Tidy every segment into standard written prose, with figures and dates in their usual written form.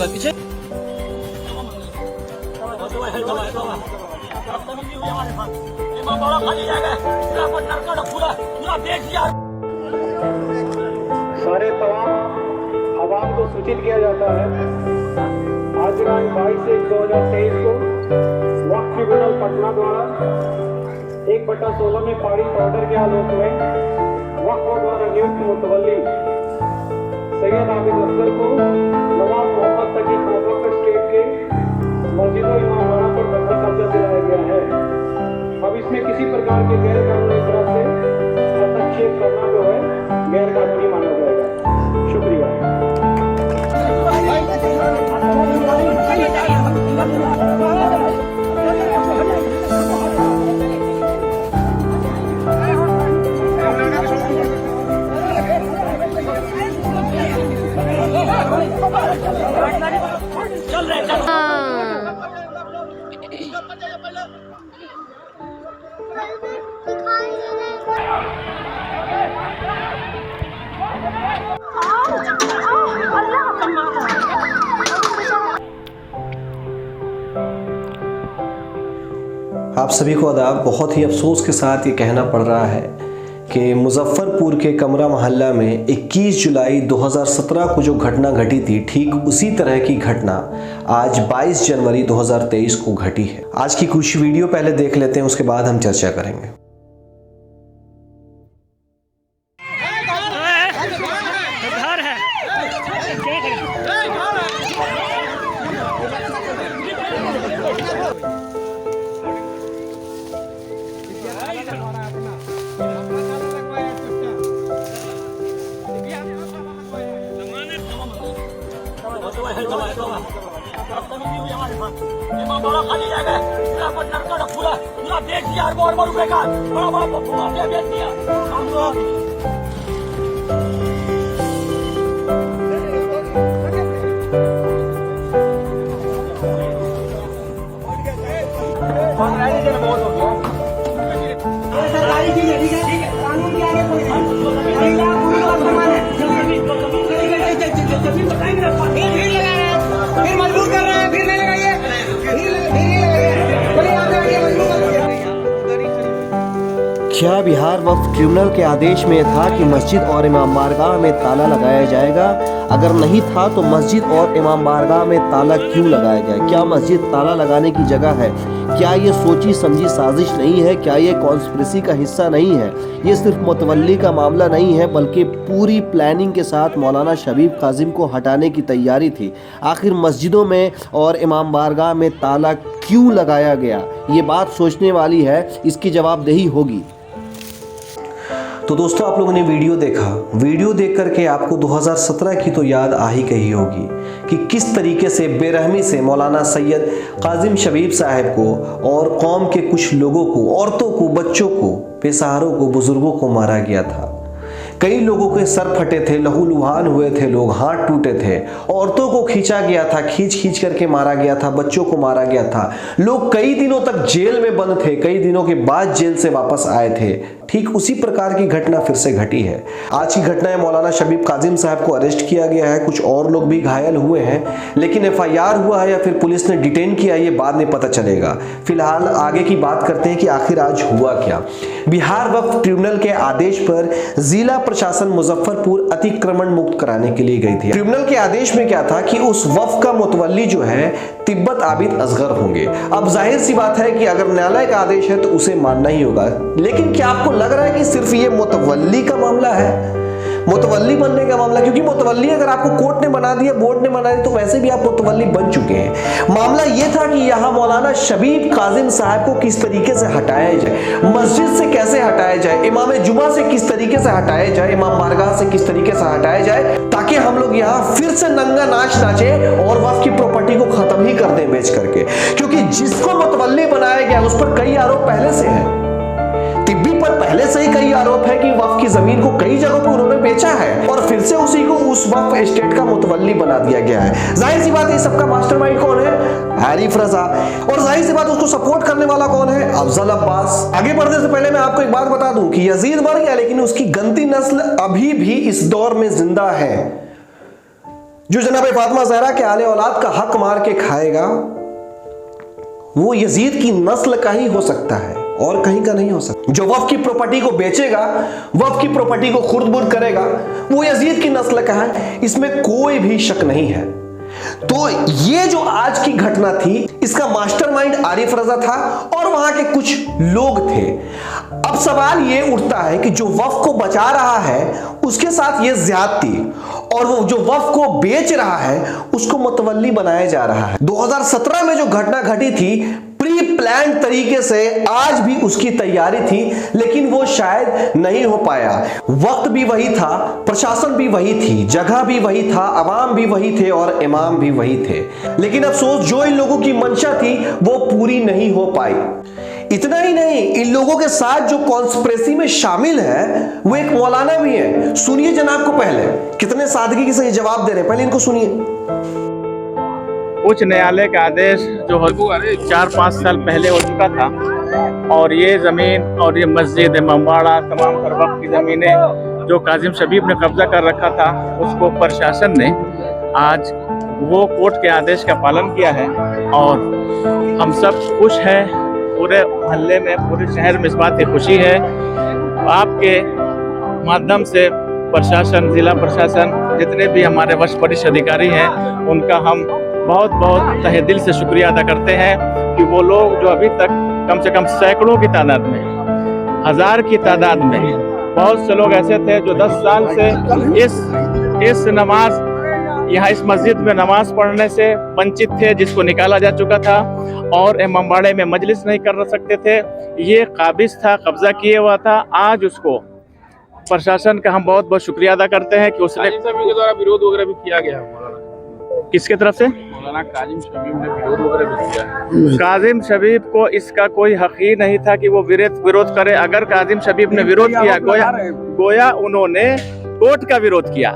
पीछे सारे तमाम आवाम को सूचित किया जाता है आज दिनांक 22/1/2023 को वक्फ ट्रिब्यूनल पटना द्वारा 1/16 में पारित ऑर्डर के आलोक में वक्फ द्वारा नियुक्त मुतवल्ली सैयद आबिद असगर को नवाब मोहम्मद तकी वक्फ स्टेट के मस्जिदों इमामबाड़ा पर दखल कब्जा दिलाया गया है। अब इसमें किसी प्रकार के गैर कानूनी तरह से हस्तक्षेप करना जो है गैर कानूनी माना जाएगा। शुक्रिया। आप सभी को आदाब। बहुत ही अफसोस के साथ ये कहना पड़ रहा है कि मुजफ्फरपुर के कमरा मोहल्ला में 21 जुलाई 2017 को जो घटना घटी थी, ठीक उसी तरह की घटना आज 22 जनवरी 2023 को घटी है। आज की कुछ वीडियो पहले देख लेते हैं, उसके बाद हम चर्चा करेंगे। सरकारी चीज है, ठीक है, कानून के आगे कोई नहीं। फिर मजबूर कर रहे हैं, फिर नहीं लगाइए, क्या बिहार वक्फ ट्रिब्यूनल के आदेश में था कि मस्जिद और इमाम बारगाह में ताला लगाया जाएगा? अगर नहीं था तो मस्जिद और इमाम बारगाह में ताला क्यों लगाया गया? क्या मस्जिद ताला लगाने की जगह है? क्या ये सोची समझी साजिश नहीं है? क्या ये कॉन्स्पिरेसी का हिस्सा नहीं है? ये सिर्फ मुतवल्ली का मामला नहीं है, बल्कि पूरी प्लानिंग के साथ मौलाना शबीब काजिम को हटाने की तैयारी थी। आखिर मस्जिदों में और इमाम बारगाह में ताला क्यों लगाया गया? ये बात सोचने वाली है, इसकी जवाबदेही होगी। तो दोस्तों, आप लोगों ने वीडियो देखा। वीडियो देख करके आपको 2017 की तो याद आ ही गई होगी कि किस तरीके से बेरहमी से मौलाना सैयद काजिम शबीब साहब को और कौम के कुछ लोगों को, औरतों को, बच्चों को, बेसहारों को, बुजुर्गों को मारा गया था। कई लोगों के सर फटे थे, लहूलुहान हुए थे लोग, हाथ टूटे थे। औरतों को खींचा गया था, खींच करके मारा गया था, बच्चों को मारा गया था। लोग कई दिनों तक जेल में बंद थे, कई दिनों के बाद जेल से वापस आए थे। ठीक उसी प्रकार की घटना फिर से घटी है। आज की घटना है, मौलाना शबीब काजिम साहब को अरेस्ट किया गया है, कुछ और लोग भी घायल हुए हैं, लेकिन FIR हुआ है या फिर पुलिस ने डिटेन किया, ये बाद में पता चलेगा। फिलहाल आगे की बात करते हैं कि आखिर आज हुआ क्या। बिहार वक्फ ट्रिब्यूनल के आदेश पर जिला प्रशासन मुजफ्फरपुर अतिक्रमण मुक्त कराने के लिए गई थी। ट्रिब्यूनल के आदेश में क्या था कि उस वक्फ का मुतवल्ली जो है तिब्बत आबिद असगर होंगे। अब जाहिर सी बात है कि अगर न्यायालय का आदेश है तो उसे मानना ही होगा। लेकिन क्या आपको लग रहा है कि सिर्फ ये मुतवल्ली का मामला है, मुतवल्ली बनने का मामला? क्योंकि मुतवल्ली अगर आपको कोर्ट ने बना दिया, बोर्ड ने बना दिया, तो वैसे भी आप मुतवल्ली बन चुके हैं। मामला ये था कि यहाँ मौलाना शबीब काजिम साहब को किस तरीके से हटाया जाए, मस्जिद से कैसे हटाया जाए, इमाम जुमा से किस तरीके से हटाया जाए, इमाम बारगाह से किस तरीके से हटाया जाए, ताकि हम लोग यहाँ फिर से नंगा नाच नाचे और वक्फ की प्रॉपर्टी को खत्म ही कर दें बेच करके। क्योंकि जिसको मुतवल्ली बनाया गया उस पर कई आरोप पहले से है। तिब्बी पर पहले से ही कई आरोप है कि वक्फ की जमीन को कई जगहों पर उन्होंने बेचा है और फिर से उसी को उस वक्फ एस्टेट का मुतवल्ली बना दिया गया है। जाहिर सी बात है, सबका मास्टरमाइंड कौन है? आरिफ रजा। और जाहिर सी बात, उसको सपोर्ट करने वाला कौन है? अफजल अब्बास। आगे बढ़ने से पहले मैं आपको एक बात बता दूं कि यजीद मर गया, लेकिन उसकी गंदी नस्ल अभी भी इस दौर में जिंदा है। जो जनाब फातिमा ज़हरा के आले औलाद का हक मार के खाएगा वो यजीद की नस्ल का ही हो सकता है और कहीं का नहीं हो सकता। जो वक्फ की प्रॉपर्टी को बेचेगा, वक्फ की प्रॉपर्टी को खुर्द-बुर्द करेगा, वो यजीद की नस्ल का है, इसमें कोई भी शक नहीं है। तो ये जो आज की घटना थी, इसका मास्टरमाइंड आरिफ रजा था और वहां के कुछ लोग थे। अब सवाल ये उठता है कि जो वक्फ को बचा रहा है उसके साथ ये ज्यादती, और वो जो वक्फ को बेच रहा है उसको मुतवल्ली बनाया जा रहा है। 2017 में जो घटना घटी थी, प्री प्लान तरीके से आज भी उसकी तैयारी थी, लेकिन वो शायद नहीं हो पाया। वक्त भी वही था, प्रशासन भी वही थी, जगह भी वही था, अवाम भी वही थे और इमाम भी वही थे, लेकिन अफसोस जो इन लोगों की मंशा थी वो पूरी नहीं हो पाई। इतना ही नहीं, इन लोगों के साथ जो कॉन्स्पिरेसी में शामिल है वो एक मौलाना भी है। सुनिए जनाब को, पहले कितने सादगी से ये जवाब दे रहे हैं, पहले इनको सुनिए। उच्च न्यायालय का आदेश जो 4-5 साल पहले हो चुका था, और ये ज़मीन और ये मस्जिद, इमामबाड़ा, तमाम तर वक्त की ज़मीनें जो काजिम शबीब ने कब्जा कर रखा था, उसको प्रशासन ने आज वो कोर्ट के आदेश का पालन किया है और हम सब खुश हैं। पूरे मोहल्ले में, पूरे शहर में इस बात की खुशी है। आपके माध्यम से प्रशासन, ज़िला प्रशासन, जितने भी हमारे वरिष्ठ अधिकारी हैं, उनका हम बहुत बहुत तहे दिल से शुक्रिया अदा करते हैं कि वो लोग जो अभी तक कम से कम सैकड़ों की तादाद में, हज़ार की तादाद में, बहुत से लोग ऐसे थे जो 10 साल से इस नमाज यहाँ इस मस्जिद में नमाज पढ़ने से वंचित थे, जिसको निकाला जा चुका था, और इमामबाड़े में मजलिस नहीं कर सकते थे। ये काबिज था, कब्जा किए हुआ था। आज उसको प्रशासन का हम बहुत बहुत शुक्रिया अदा करते हैं कि उसने के द्वारा विरोध वगैरह भी किया गया है। किसके तरफ से? मौलाना काजिम शबीब ने विरोध वगैरह भी किया है। काजिम शबीब को इसका कोई हक ही नहीं था कि वो विरोध करे। अगर काजिम शबीब ने विरोध किया, गोया उन्होंने कोर्ट का विरोध किया,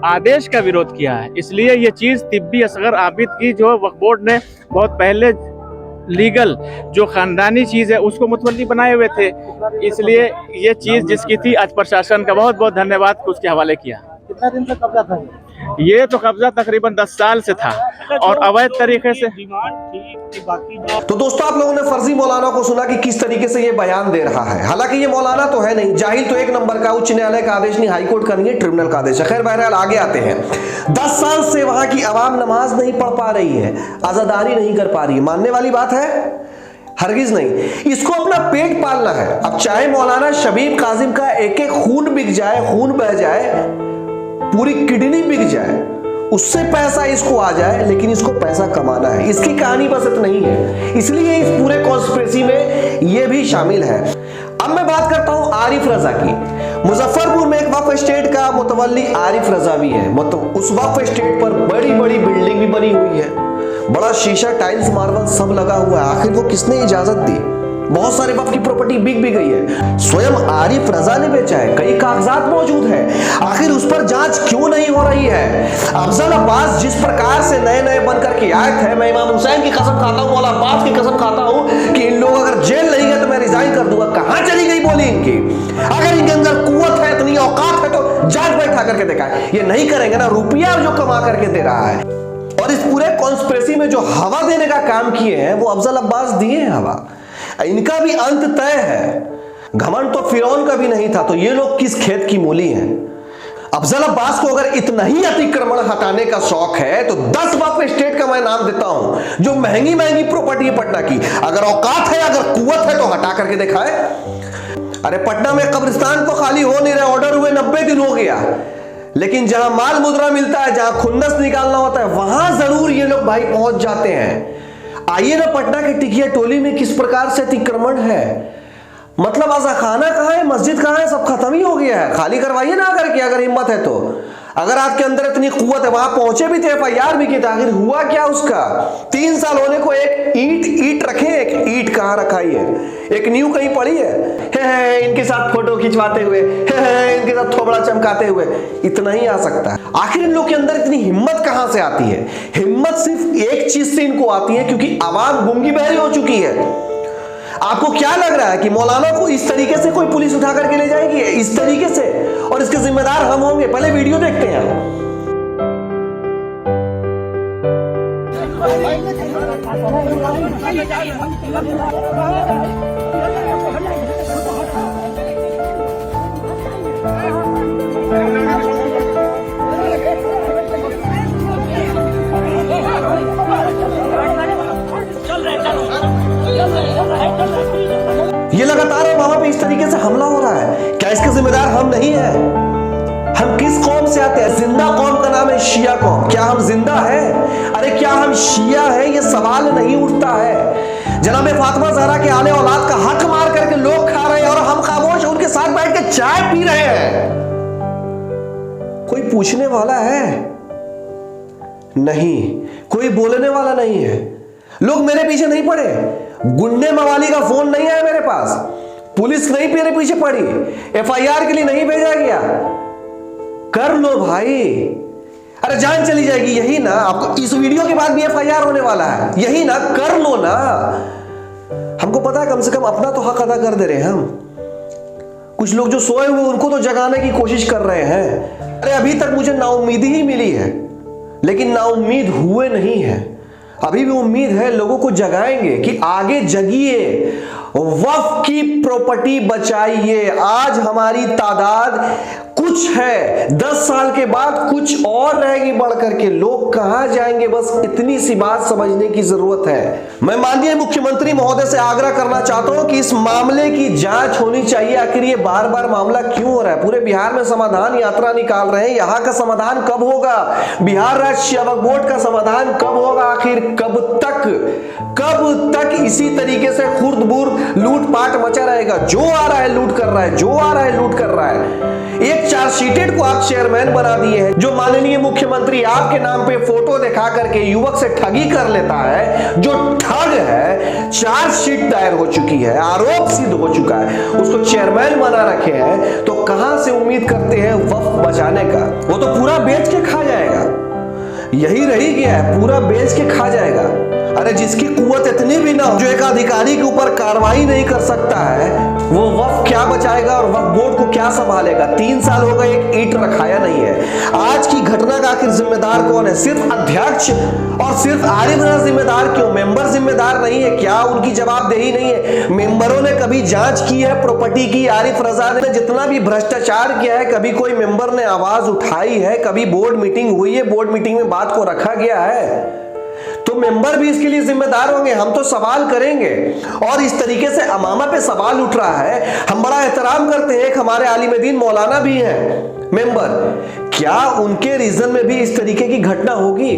आदेश का विरोध किया है। इसलिए ये चीज़ तिब्बी असगर आबिद की जो वक्फ बोर्ड ने बहुत पहले लीगल जो खानदानी चीज़ है उसको मुतवल्ली बनाए हुए थे, इसलिए ये चीज़ जिसकी थी, आज प्रशासन का बहुत बहुत धन्यवाद उसके हवाले किया। कितना दिन तक कब्जा था? ये तो कब्जा तकरीबन 10 साल से था और अवैध तरीके से। तो दोस्तों, आप लोगों ने फर्जी मौलाना को सुना कि किस तरीके से ये बयान दे रहा है। हालांकि ये मौलाना तो है नहीं, जाहिल तो एक नंबर का। उच्च न्यायालय का आदेश नहीं, हाई कोर्ट का नहीं है, ट्रिब्यूनल का आदेश है। खैर बहरहाल आगे आते हैं। 10 साल से वहां की आवाम नमाज नहीं पढ़ पा रही है, आजादारी नहीं कर पा रही है। मानने वाली बात है? हरगिज नहीं। इसको अपना पेट पालना है। अब चाहे मौलाना शबीब काजिम का एक एक खून बिक जाए, खून बह जाए, पूरी किडनी बिक जाए, उससे पैसा इसको आ जाए, लेकिन इसको पैसा कमाना है। इसकी कहानी बस इतना ही है, इसलिए इस पूरे कॉन्स्पिरेसी में ये भी शामिल है। अब मैं बात करता हूं आरिफ रजा की। मुजफ्फरपुर में एक वक्फ स्टेट का मुतवल्ली आरिफ रजा भी है। मतलब उस वक्फ स्टेट पर बड़ी बड़ी बिल्डिंग भी बनी हुई है, बड़ा शीशा, टाइल्स, मार्बल सब लगा हुआ है। आखिर वो किसने इजाजत दी? बहुत सारे वक्फ की प्रॉपर्टी बिक भी गई है, स्वयं आरिफ रजा ने बेचा है, कई कागजात मौजूद है। आखिर उस पर जांच क्यों नहीं हो रही है? अफजल अब्बास जिस प्रकार से नए नए बनकर के आए थे, मैं इमाम हुसैन की कसम खाता हूं, मौला अब्बास की कसम खाता हूं कि इन लोग अगर जेल नहीं गए तो मैं रिजाइन कर दूंगा। कहां चली गई बोली इनकी? अगर इनके अंदर कुव्वत है, इतनी औकात है तो जांच बैठा करके देखा है। ये नहीं करेंगे ना, रुपया जो कमा करके दे रहा है। और इस पूरे कॉन्स्पिरेसी में जो हवा देने का काम किए हैं वो अफजल अब्बास दिए हैं हवा। इनका भी अंत तय है। घमंड तो फिरौन का भी नहीं था, तो ये लोग किस खेत की मूली हैं? अफजल अब्बास को अगर इतना ही अतिक्रमण हटाने का शौक है तो 10 वक्फ स्टेट का मैं नाम देता हूं जो महंगी महंगी प्रॉपर्टी है पटना की। अगर औकात है, अगर कुव्वत है तो हटा करके दिखाए। अरे पटना में कब्रिस्तान तो खाली हो नहीं रहे, ऑर्डर हुए 90 दिन हो गया, लेकिन जहां माल मुद्रा मिलता है, जहां खुन्नस निकालना होता है, वहां जरूर ये लोग भाई पहुंच जाते हैं। आइए ना, पटना के टिकिया टोली में किस प्रकार से अतिक्रमण है। मतलब अज़ाखाना कहाँ है, मस्जिद कहाँ है, सब खत्म ही हो गया है। खाली करवाइए ना अगर अगर हिम्मत है तो। अगर आपके अंदर इतनी कुव्वत है, वहां पहुंचे भी थे, FIR भी की थी, आखिर हुआ क्या उसका? 3 साल होने को एक ईट रखे, एक ईट कहाँ रखाई है, एक नींव कहीं पड़ी है इनके साथ फोटो खिंचवाते हुए, इनके साथ थोबड़ा चमकाते हुए, इतना ही आ सकता है। आखिर इन लोग के अंदर इतनी हिम्मत कहां से आती है? हिम्मत सिर्फ एक चीज से इनको आती है, क्योंकि आवाम गुंगी बहरी हो चुकी है। आपको क्या लग रहा है कि मौलाना को इस तरीके से कोई पुलिस उठा करके ले जाएगी? इस तरीके से, और इसके जिम्मेदार हम होंगे? पहले वीडियो देखते हैं। ये लगातार वहां पे इस तरीके से हमला हो रहा है, क्या इसके जिम्मेदार हम नहीं है? हम किस कौम से आते हैं? जिंदा कौम का नाम है शिया कौम। क्या हम जिंदा है? अरे क्या हम शिया है? ये सवाल नहीं उठता है। जनाब फातिमा ज़हरा के आले औलाद का हक मार करके लोग खा रहे हैं और हम खामोश उनके साथ बैठ के चाय पी रहे हैं। कोई पूछने वाला है? नहीं, कोई बोलने वाला नहीं है। लोग मेरे पीछे नहीं पड़े, गुंडे मवाली का फोन नहीं आया मेरे पास, पुलिस नहीं मेरे पीछे पड़ी, एफआईआर के लिए नहीं भेजा गया। कर लो भाई, अरे जान चली जाएगी यही ना। आपको इस वीडियो के बाद भी एफआईआर होने वाला है, यही ना, कर लो ना। हमको पता है कम से कम अपना तो हक अदा कर दे रहे हैं हम। कुछ लोग जो सोए हुए उनको तो जगाने की कोशिश कर रहे हैं। अरे अभी तक मुझे नाउम्मीदी ही मिली है, लेकिन नाउम्मीद हुए नहीं है। अभी भी उम्मीद है, लोगों को जगाएंगे कि आगे जगिए, वक्फ की प्रॉपर्टी बचाइए। आज हमारी तादाद कुछ है, 10 साल के बाद कुछ और रहेगी बढ़ करके। लोग कहां जाएंगे, बस इतनी सी बात समझने की जरूरत है। मैं माननीय मुख्यमंत्री महोदय से आग्रह करना चाहता हूं कि इस मामले की जांच होनी चाहिए। आखिर ये बार बार मामला क्यों हो रहा है? पूरे बिहार में समाधान यात्रा निकाल रहे हैं, यहां का समाधान कब होगा? बिहार राज्य वक्फ बोर्ड का समाधान कब होगा? आखिर कब तक इसी तरीके से खुर्द-बुर्द लूटपाट मचा रहेगा? जो आ रहा है लूट कर रहा है, जो आ रहा है लूट कर रहा है। एक चार्जशीटेड को आप चेयरमैन बना दिए हैं, जो माननीय मुख्यमंत्री आपके नाम पे फोटो दिखा करके युवक से ठगी कर लेता है, जो ठग है। चार्जशीट दायर हो चुकी है, आरोप सिद्ध हो चुका है, उसको चेयरमैन बना रखे हैं, तो कहां से उम्मीद करते हैं वक्फ बचाने का? वो तो पूरा बेच के खा जाएगा, यही रही गया है, पूरा बेच के खा जाएगा। अरे जिसकी कुव्वत इतनी भी ना हो, जो एक अधिकारी के ऊपर कार्रवाई नहीं कर सकता है, वो वक्फ क्या बचाएगा और वक्फ बोर्ड को क्या संभालेगा? 3 साल हो गए, एक ईंट रखाया नहीं है। आज की घटना का आखिर जिम्मेदार कौन है? सिर्फ अध्यक्ष और सिर्फ आरिफ रजा जिम्मेदार क्यों? मेंबर जिम्मेदार नहीं है क्या? उनकी जवाबदेही नहीं है? मेंबरों ने कभी जांच की है प्रॉपर्टी की? आरिफ रजा ने जितना भी भ्रष्टाचार किया है, कभी कोई मेंबर ने आवाज उठाई है? कभी बोर्ड मीटिंग हुई है, बोर्ड मीटिंग में बात को रखा गया है? तो मेंबर भी इसके लिए जिम्मेदार होंगे। हम तो सवाल करेंगे, और इस तरीके से अमामा पे सवाल उठ रहा है। हम बड़ा एहतराम करते हैं, हमारे आलिम दीन मौलाना भी हैं मेंबर, क्या उनके रीजन में भी इस तरीके की घटना होगी?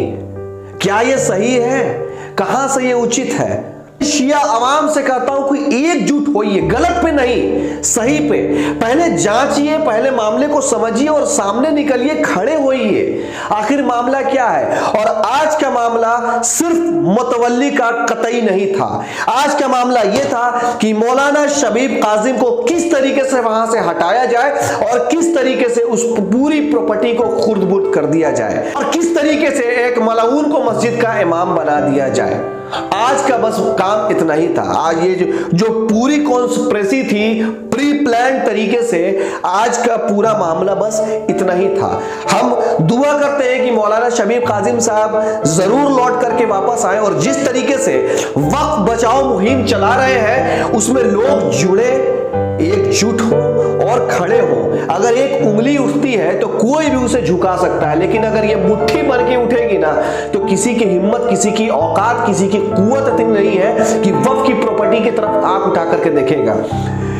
क्या ये सही है? कहां से ये उचित है? शिया अवाम से कहता हूं कि एकजुट होइए, गलत पे नहीं, सही पे। पहले जांचिए, पहले मामले को समझिए और सामने निकलिए, खड़े होइए। आखिर मामला क्या है? और आज का मामला सिर्फ मुतवल्ली का कतई नहीं था। आज का मामला यह था कि मौलाना शबीब काजिम को किस तरीके से वहां से हटाया जाए और किस तरीके से उस पूरी प्रॉपर्टी को खुर्द-बुर्द कर दिया जाए और किस तरीके से एक मलऊन को मस्जिद का इमाम बना दिया जाए। आज का बस काम इतना ही था। आज ये जो पूरी कॉन्स्पिरेसी थी, प्री प्लान तरीके से, आज का पूरा मामला बस इतना ही था। हम दुआ करते हैं कि मौलाना शबीब काजिम साहब जरूर लौट करके वापस आए और जिस तरीके से वक्फ बचाओ मुहिम चला रहे हैं उसमें लोग जुड़े, एकजुट हो और खड़े हो। अगर एक उंगली उठती है तो कोई भी उसे झुका सकता है, लेकिन अगर ये मुट्ठी बन के उठेगी ना, तो किसी की हिम्मत, किसी की औकात, किसी की कुव्वत इतनी नहीं है कि वक्फ की प्रॉपर्टी की तरफ आंख उठा करके देखेगा।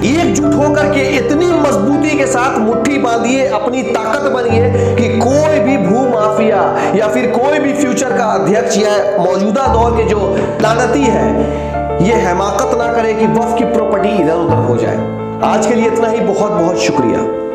एकजुट होकर के इतनी मजबूती के साथ मुट्ठी बांधिए, अपनी ताकत बनिए कि कोई भी भू माफिया या फिर कोई भी फ्यूचर का अध्यक्ष या मौजूदा दौर के जो लानती है, ये हिमाकत ना करे कि वक्फ की प्रॉपर्टी इधर उधर हो जाए। आज के लिए इतना ही, बहुत बहुत शुक्रिया।